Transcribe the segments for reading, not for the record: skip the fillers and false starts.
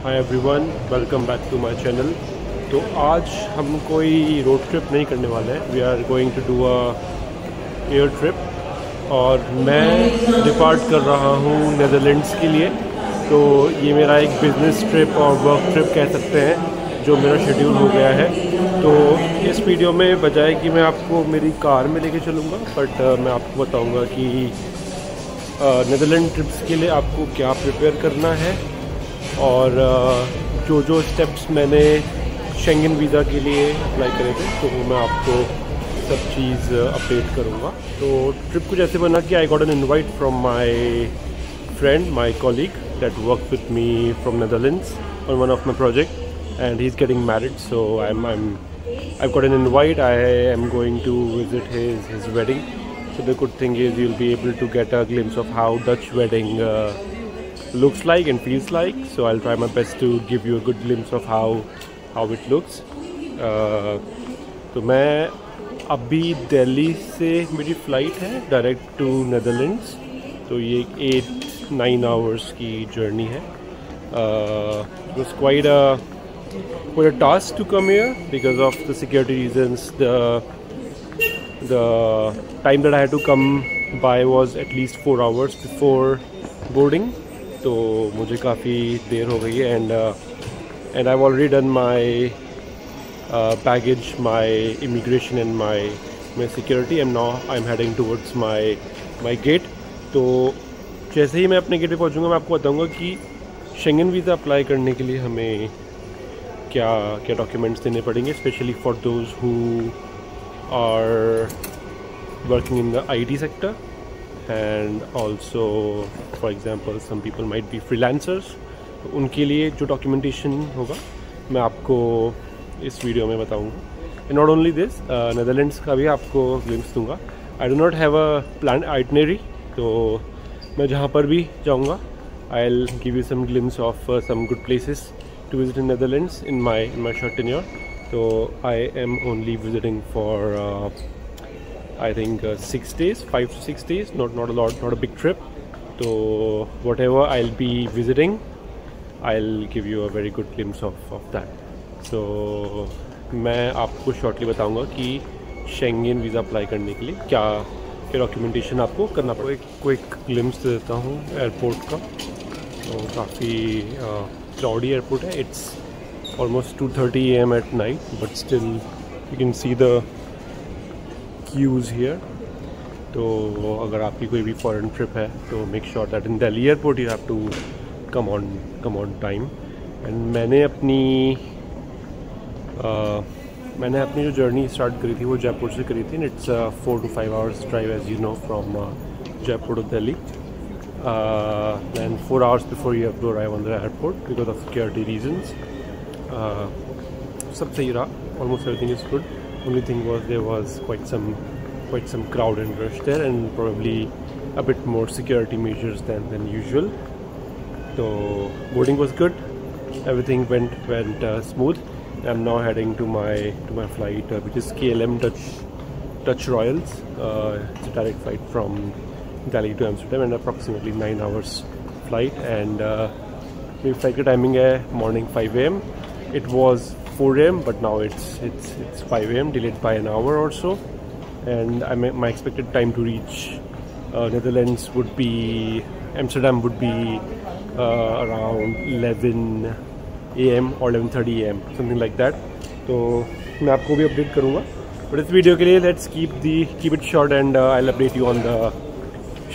Hi everyone, welcome back to my channel. तो आज हम कोई रोड ट्रिप नहीं करने वाले हैं। We are going to do a air trip और मैं डिपार्ट कर रहा हूँ नेदरलैंड्स के लिए। तो ये मेरा एक बिज़नेस ट्रिप और वर्क ट्रिप कह सकते हैं जो मेरा शेड्यूल हो गया है। तो इस वीडियो में बजाय कि मैं आपको मेरी कार में लेके चलूँगा, बट मैं आपको बताऊँगा कि नेदरलैंड ट्रिप्स के लिए आपको क्या प्रिपेयर करना है और जो जो स्टेप्स मैंने शेंगन वीज़ा के लिए अप्लाई करे थे तो वो मैं आपको सब चीज़ अपडेट करूँगा। तो ट्रिप कुछ ऐसे बना कि I got an invite from my friend, my colleague that work with me from Netherlands on one of my project and he is getting married. So I've got an invite. I am going to visit his wedding. So the good thing is you'll be able to get a glimpse of how Dutch wedding looks like and feels like. So I'll try my best to give you a good glimpse of how it looks. तो मैं अभी दिल्ली से मेरी flight है direct to Netherlands. तो ये 8-9 hours की journey है। It was quite a task to come here because of the security reasons. The time that I had to come by was at least 4 hours before boarding. तो मुझे काफ़ी देर हो गई है and I've already done my baggage, my immigration and my security, and now I'm heading towards my gate. तो जैसे ही मैं अपने गेट पे पहुँचूँगा मैं आपको बताऊँगा कि शेंगन वीज़ा अप्लाई करने के लिए हमें क्या क्या डॉक्यूमेंट्स देने पड़ेंगे, specially for those who are working in the IT sector and also for example some people might be freelancers. तो उनके लिए जो डॉक्यूमेंटेशन होगा मैं आपको इस वीडियो में बताऊंगा। And not only this, Netherlands का भी आपको ग्लिम्स दूंगा। I do not have a plan itinerary, तो मैं जहाँ पर भी जाऊँगा I will give you some glimpse of some good places to visit in Netherlands in my short tenure. So I am only visiting for I think 6 days, 5 to 6 days, not a lot, not a big trip. So whatever I'll be visiting, I'll give you a very good glimpse of that. So मैं आपको shortly बताऊंगा कि Schengen visa apply करने के लिए क्या क्या documentation आपको करना पड़ेगा। एक क्विक ग्लिम्स देता हूँ एयरपोर्ट का। तो काफ़ी क्राउडी एयरपोर्ट है। It's almost 2:30 AM at night, but still you can see the queues here. तो अगर आपकी कोई भी फॉरेन ट्रिप है तो make sure that in Delhi airport you have to come on time. And मैंने अपनी जो जर्नी स्टार्ट करी थी वो जयपुर से करी थी। And it's 4 to 5 hours drive as you know from Jaipur to Delhi. And 4 hours before you have to arrive on the airport because of security reasons. सब सही रहा, almost everything is good. Only thing was there was quite some crowd and rush there, and probably a bit more security measures than usual. So boarding was good, everything went smooth. I'm now heading to my flight, which is KLM Dutch Royals. It's a direct flight from Delhi to Amsterdam and approximately 9 hours flight. And मेरी flight का timing है morning 5 AM. It was 4 AM, but now it's 5 AM, delayed by an hour or so. And my expected time to reach Netherlands would be Amsterdam would be around 11 AM or 11:30 AM, something like that. तो मैं आपको भी update करूँगा, but इस video के लिए let's keep it short and I'll update you on the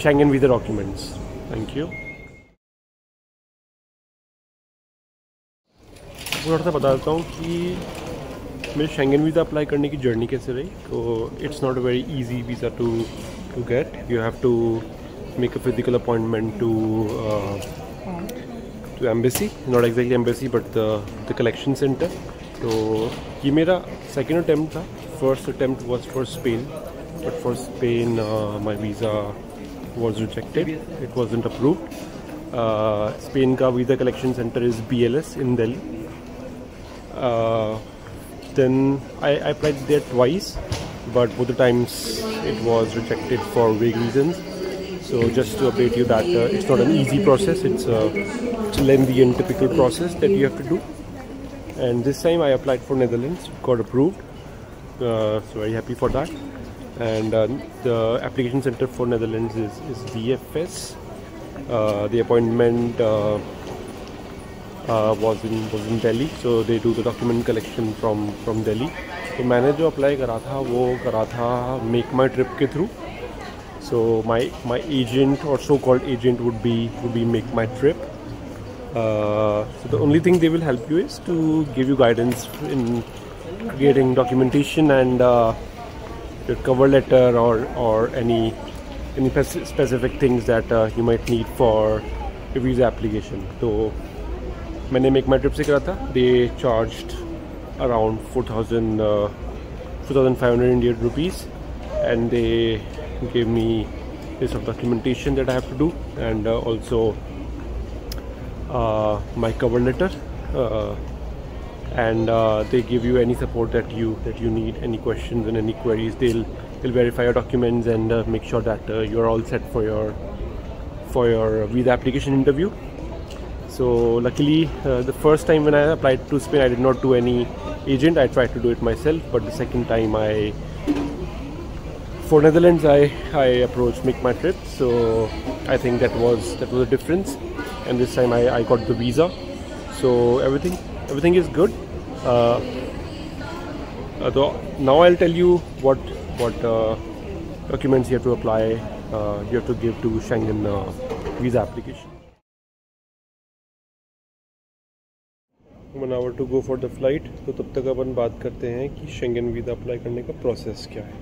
Schengen visa documents. Thank you. थोड़ा सा बता देता हूँ कि मेरे शेंगन वीज़ा अप्लाई करने की जर्नी कैसे रही। तो it's not a very easy visa to get. You have to make a physical appointment to embassy, not exactly embassy but the collection centre. तो ये मेरा सेकेंड अटैम्प्ट था. First attempt was for Spain, but for Spain my visa was rejected. It wasn't approved. Spain का visa collection center is BLS in Delhi. Then I applied there twice, but both the times it was rejected for vague reasons. So just to update you that it's not an easy process. It's a lengthy and typical process that you have to do. And this time I applied for Netherlands, got approved. So very happy for that. And the application center for Netherlands is DFS. The appointment was in Delhi, so they do the document collection from Delhi. तो मैंने जो apply करा था वो करा था make माई trip के through. So my agent or so-called agent would be Make My Trip. So the only thing they will help you is to give you guidance in creating documentation and your cover letter or any specific things that you might need for your visa application. So मैंने Make My Trip से करा था. They charged around 4,500 Indian rupees, and they gave me list of documentation that I have to do, and also my cover letter, and they give you any support that you need, any questions and any queries. They'll verify your documents and make sure that you're all set for your visa application interview. So luckily, the first time when I applied to Spain, I did not do any agent. I tried to do it myself, but the second time for Netherlands I approached Make My Trip. So I think that was a difference, and this time I got the visa. So everything is good. Now I'll tell you what documents you have to apply, you have to give to Schengen visa application. 1 hour to go for the flight. तो तब तक अपन बात करते हैं कि Schengen visa apply करने का process क्या है.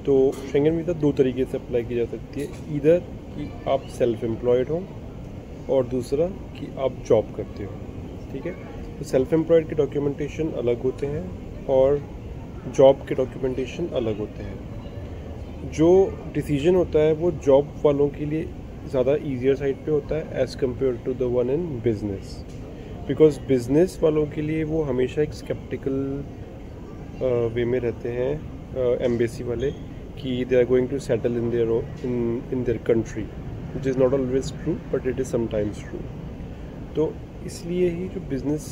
तो शेंगन वीज़ा 2 तरीके से अप्लाई की जा सकती है. इधर कि आप सेल्फ एम्प्लॉयड हो और दूसरा कि आप जॉब करते हो. ठीक है. तो सेल्फ एम्प्लॉयड के डॉक्यूमेंटेशन अलग होते हैं और जॉब के डॉक्यूमेंटेशन अलग होते हैं. जो डिसीजन होता है वो जॉब वालों के लिए ज़्यादा ईजियर साइड पे होता है as compare to the one in business. Because business वालों के लिए वो हमेशा एक स्केप्टिकल वे में रहते हैं एम्बेसी वाले कि they are going to settle in their country, which is not always true but it is sometimes true. तो इसलिए ही जो बिजनेस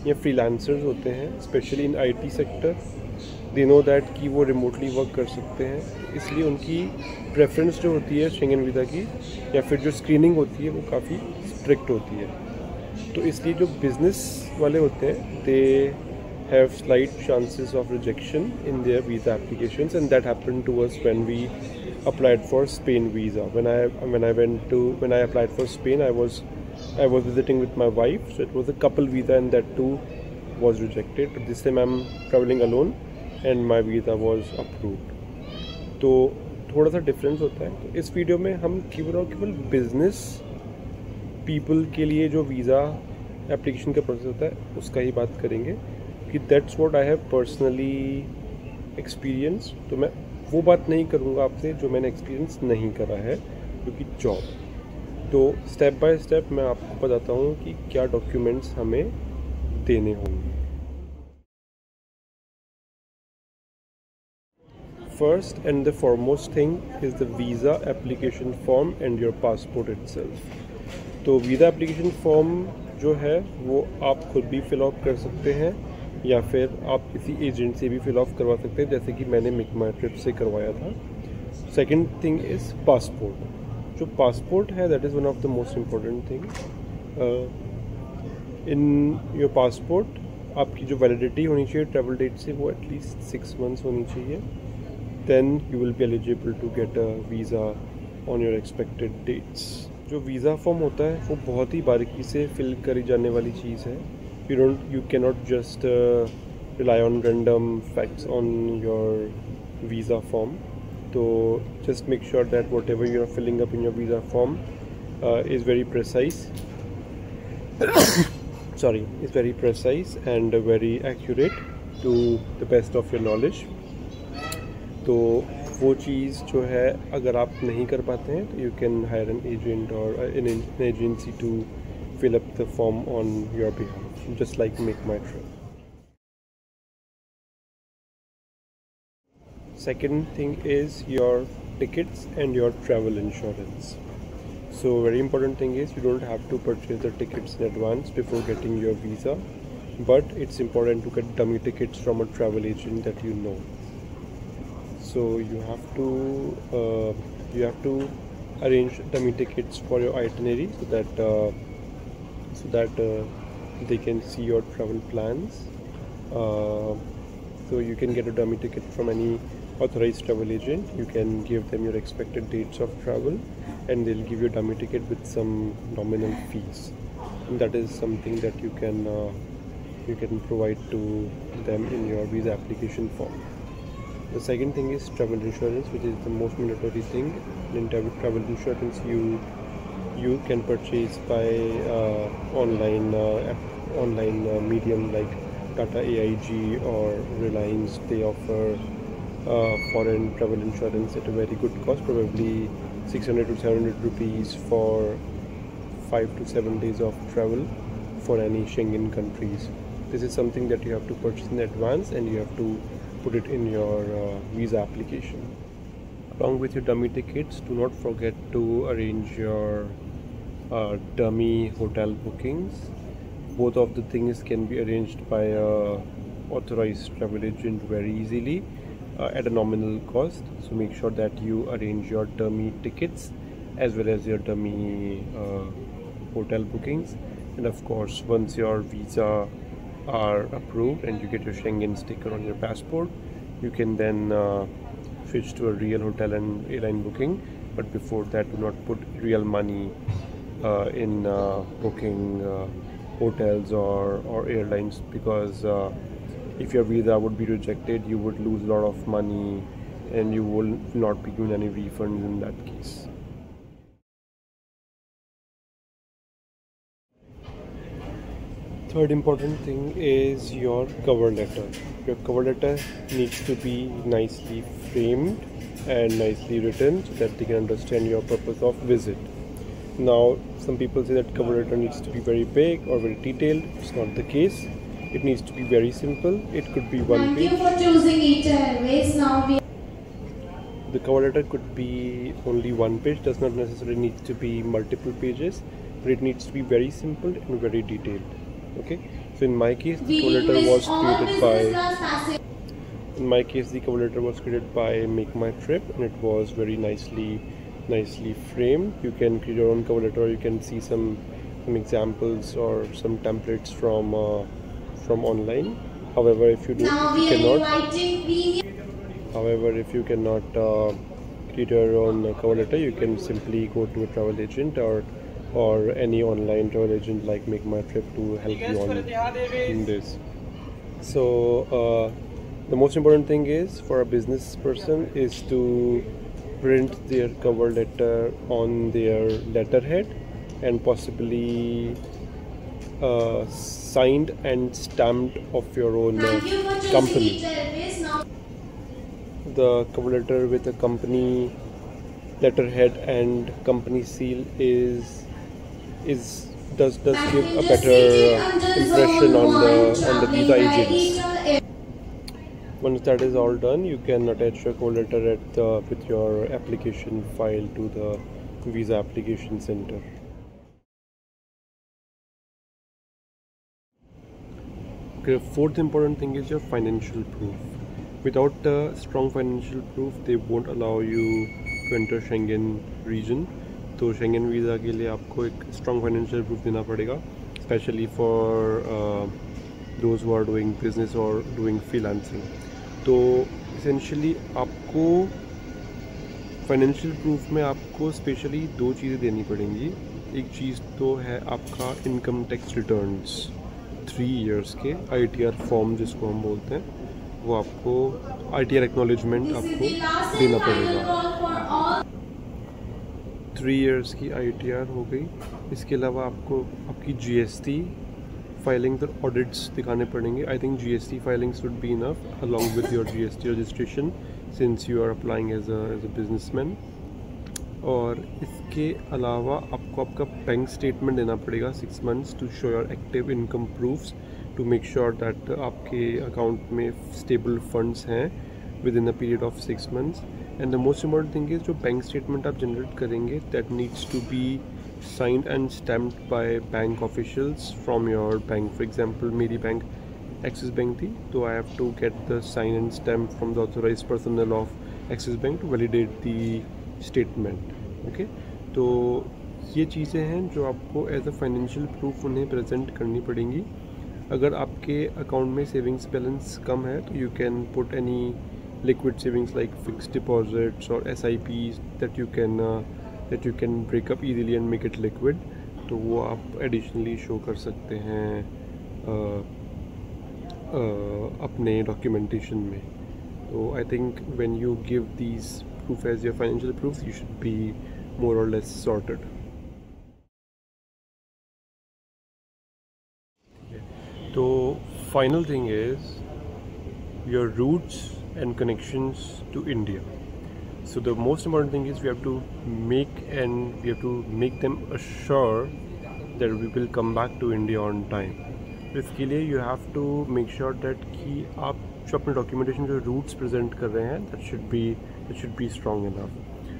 या फ्रीलांसर्स होते हैं specially in IT sector, they know that कि वो रिमोटली वर्क कर सकते हैं. इसलिए उनकी प्रेफरेंस जो होती है शेंगन वीज़ा की या फिर जो स्क्रीनिंग होती है वो काफ़ी स्ट्रिक्ट होती है. तो इसलिए जो बिज़नेस वाले होते हैं they have slight chances of rejection in their visa applications, and that happened to us when we applied for Spain visa. When I applied for Spain, I was visiting with my wife, so it was a couple visa and that too was rejected. But this time I'm traveling alone and my visa was approved. तो थोड़ा सा difference होता है. तो इस video में हम केवल और केवल बिजनेस पीपल के लिए जो वीज़ा एप्लीकेशन का प्रोसेस होता है उसका ही बात करेंगे कि that's what I have personally experience. तो मैं वो बात नहीं करूँगा आपसे जो मैंने एक्सपीरियंस नहीं करा है, क्योंकि जॉब. तो स्टेप बाय स्टेप मैं आपको बताता हूँ कि क्या डॉक्यूमेंट्स हमें देने होंगे. First and the foremost thing is the visa application form and your passport itself. तो वीज़ा एप्लीकेशन फॉर्म जो है वो आप खुद भी फिल आउट कर सकते हैं या फिर आप किसी एजेंट से भी फिल ऑफ करवा सकते हैं, जैसे कि मैंने मेक माई ट्रिप से करवाया था. Second thing is passport. जो पासपोर्ट है that is one of the most important thing. In your passport आपकी जो वैलिडिटी होनी चाहिए ट्रैवल डेट से वो एटलीस्ट 6 months होनी चाहिए. Then you will be eligible to get a visa on your expected dates. जो वीज़ा फॉर्म होता है वो बहुत ही बारीकी से फिल करी जाने वाली चीज़ है. You cannot just rely on random facts on your visa form. So just make sure that whatever you are filling up in your visa form is very precise. is very precise and very accurate to the best of your knowledge. तो वो चीज़ जो है अगर आप नहीं कर पाते हैं तो you can hire an agent or an agency to fill up the form on your behalf, just like Make My Trip. Second thing is your tickets and your travel insurance. So very important thing is you don't have to purchase the tickets in advance before getting your visa, but it's important to get dummy tickets from a travel agent that you know. So you have to arrange dummy tickets for your itinerary so that they can see your travel plans. So you can get a dummy ticket from any authorized travel agent. You can give them your expected dates of travel, and they'll give you a dummy ticket with some nominal fees. And that is something that you can provide to them in your visa application form. The second thing is travel insurance, which is the most mandatory thing. In travel insurance, you can purchase by online medium like Tata AIG or Reliance. They offer foreign travel insurance at a very good cost, probably 600 to 700 rupees for 5 to 7 days of travel for any Schengen countries. This is something that you have to purchase in advance, and you have to put it in your visa application. Along with your dummy tickets, do not forget to arrange your dummy hotel bookings. Both of the things can be arranged by a authorized travel agent very easily at a nominal cost. So make sure that you arrange your dummy tickets as well as your dummy hotel bookings. And of course, once your visa are approved and you get your Schengen sticker on your passport, you can then switch to a real hotel and airline booking. But before that, do not put real money in booking hotels or airlines, because if your visa would be rejected, you would lose a lot of money and you will not be given any refunds in that case. Third important thing is your cover letter. Your cover letter needs to be nicely framed and nicely written so that they can understand your purpose of visit. Now, some people say that cover letter needs to be very big or very detailed. It's not the case. It needs to be very simple. It could be one page. Thank you for choosing ETA Airways. Now The cover letter could be only one page. Does not necessarily need to be multiple pages, but it needs to be very simple and very detailed. Okay. So in my case, the cover letter was created by. In my case, the cover letter was created by Make My Trip, and it was very nicely framed. You can create your own cover letter, or you can see some examples or some templates from online. However, if you cannot create your own cover letter, you can simply go to a travel agent or any online travel agent like Make My Trip to help you on in this. So the most important thing is for a business person is to print their cover letter on their letterhead and possibly signed and stamped of your own company. The cover letter with a company letterhead and company seal does give a better impression on the visa agents. Once that is all done, you can attach your cover letter with your application file to the visa application center. Okay, fourth important thing is your financial proof. Without a strong financial proof, they won't allow you to enter Schengen region. तो Schengen visa के लिए आपको एक strong financial proof देना पड़ेगा, especially for those who are doing business or doing freelancing. तो essentially आपको financial proof में आपको specially दो चीज़ें देनी पड़ेंगी. एक चीज़ तो है आपका income tax returns 3 years के ITR form जिसको हम बोलते हैं, वो आपको ITR acknowledgement आपको देना पड़ेगा. 3 years की ITR हो गई. इसके अलावा आपको आपकी GST filings और audits दिखाने पड़ेंगे. I think GST filings would be enough along with your GST registration since you are applying as a businessman. और इसके अलावा आपको आपका बैंक स्टेटमेंट देना पड़ेगा 6 months to show your active income proofs to make sure that आपके account में stable funds हैं within a period of 6 months. And the most important thing is जो बैंक स्टेटमेंट आप जनरेट करेंगे that needs to be signed and stamped by bank officials from your bank. For example, मेरी bank Axis Bank थी, तो I have to get the sign and stamp from the authorized personnel of Axis Bank to validate the statement. Okay, तो ये चीज़ें हैं जो आपको as a financial proof उन्हें प्रेजेंट करनी पड़ेंगी. अगर आपके अकाउंट में सेविंग्स बैलेंस कम है तो you can put any liquid savings like fixed deposits or SIPs that you can break up easily and make it liquid. तो वो आप additionally show कर सकते हैं अपने documentation में. तो I think when you give these proof as your financial proof, you should be more or less sorted. तो final thing is your roots and connections to India. So the most important thing is we have to make them assure that we will come back to India on time. इसके लिए you have to make sure that कि आप जो अपने documentation जो roots present कर रहे हैं that should be strong enough.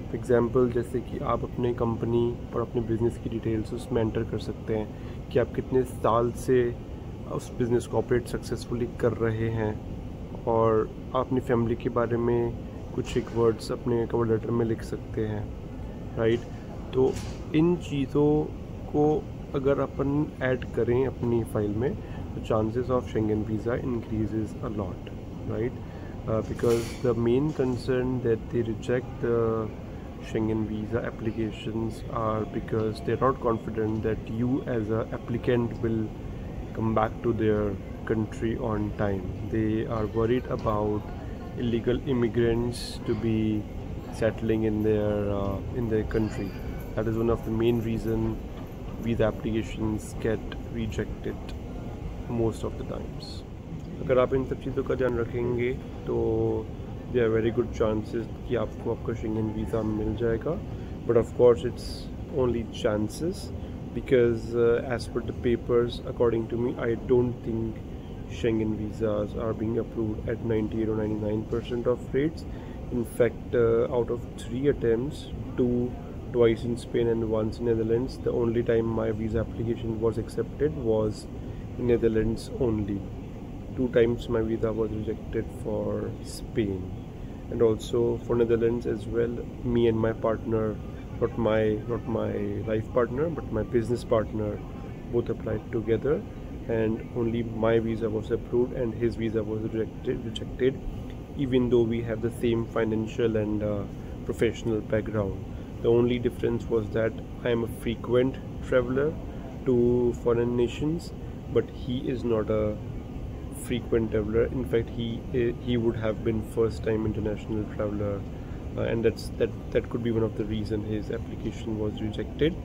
For example, जैसे कि आप अपने कंपनी और अपने बिजनेस की डिटेल्स उसमें एंटर कर सकते हैं कि आप कितने साल से उस बिज़नेस को ऑपरेट सक्सेसफुली कर रहे हैं, और आप अपनी फैमिली के बारे में कुछ एक वर्ड्स अपने कवर लेटर में लिख सकते हैं, राइट. तो इन चीज़ों को अगर अपन ऐड करें अपनी फाइल में तो chances of Schengen visa increases a lot, right, because the main concern that they reject the Schengen visa applications are because they are not confident that you as a applicant will come back to their country on time. They are worried about illegal immigrants to be settling in their country. That is one of the main reason visa applications get rejected most of the times. अगर आप इन सब चीज़ों का ध्यान रखेंगे तो there are very good chances कि आपको आपका शेंगन वीज़ा मिल जाएगा. But of course it's only chances. Because as per the papers, according to me, I don't think Schengen visas are being approved at 98 or 99% of rates. In fact, out of 3 attempts, 2 twice in Spain and once in Netherlands, the only time my visa application was accepted was in Netherlands only. 2 times my visa was rejected for Spain, and also for Netherlands as well. Me and my partner, not my life partner but my business partner, both applied together, and only my visa was approved and his visa was rejected, even though we have the same financial and professional background. The only difference was that I am a frequent traveler to foreign nations, but he is not a frequent traveler. In fact, he would have been first time international traveler. And that could be one of the reason his application was rejected,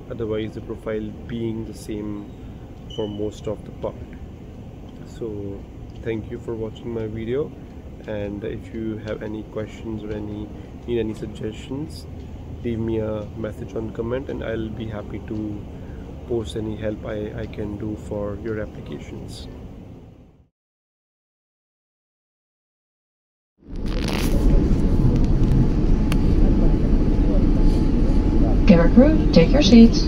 otherwise the profile being the same for most of the part. So thank you for watching my video, and if you have any questions or need any suggestions, leave me a message on comment and I'll be happy to post any help I can do for your applications. Camera crew, take your seats.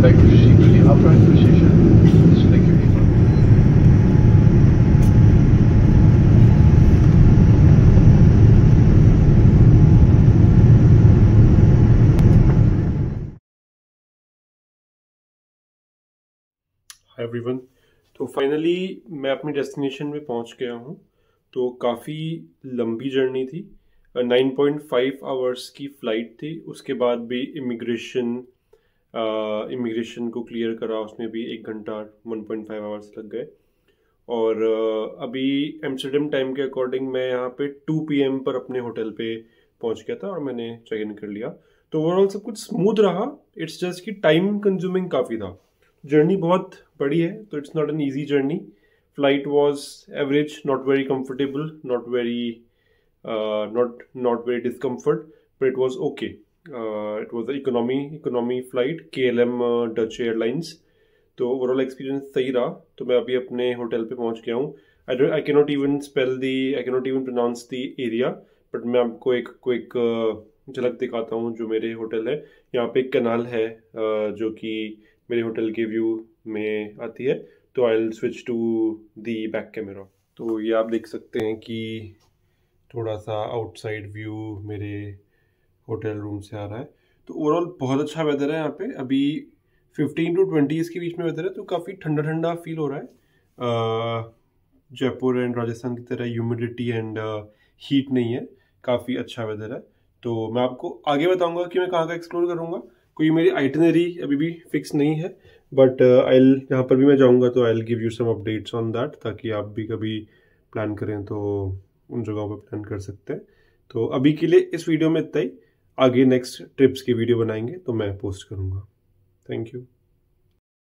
Steig Musik für die upright position. Select your aim. Hi everyone. तो finally मैं अपनी destination में पहुंच गया हूं। तो काफ़ी लंबी जर्नी थी, 9.5 आवर्स की फ़्लाइट थी। उसके बाद भी इमिग्रेशन को क्लियर करा, उसमें भी 1 घंटा 1.5 आवर्स लग गए। और अभी एम्स्टर्डम टाइम के अकॉर्डिंग मैं यहाँ पे 2 PM पर अपने होटल पे पहुँच गया था और मैंने चेक इन कर लिया। तो ओवरऑल सब कुछ स्मूथ रहा। इट्स जस्ट कि टाइम कंज्यूमिंग काफ़ी था। जर्नी बहुत बड़ी है, तो it's not an easy journey. Flight was average, not very comfortable, not very discomfort, but it was okay. It was economy flight, KLM Dutch airlines. तो overall experience सही रहा। तो मैं अभी अपने होटल पे पहुंच गया हूँ। I cannot even pronounce the area, but मैं आपको एक क्विक झलक दिखाता हूँ जो मेरे होटल है। यहाँ पे एक कनाल है जो कि मेरे होटल के व्यू में आती है। तो I will switch to the back camera. तो ये आप देख सकते हैं कि थोड़ा सा आउटसाइड व्यू मेरे होटल रूम से आ रहा है। तो ओवरऑल बहुत अच्छा वेदर है यहाँ पे। अभी 15 to 20 के बीच में वेदर है, तो काफ़ी ठंडा ठंडा फील हो रहा है। जयपुर एंड राजस्थान की तरह ह्यूमिडिटी एंड हीट नहीं है, काफ़ी अच्छा वेदर है। तो मैं आपको आगे बताऊंगा कि मैं कहाँ का एक्सप्लोर करूँगा। कोई मेरी आइटिनरी अभी भी फिक्स नहीं है, बट जहाँ पर भी मैं जाऊँगा तो I will give you some updates on that, ताकि आप भी कभी प्लान करें तो उन जगहों पर प्लान कर सकते हैं। तो अभी के लिए इस वीडियो में इतना ही। आगे नेक्स्ट ट्रिप्स की वीडियो बनाएंगे तो मैं पोस्ट करूँगा। Thank you.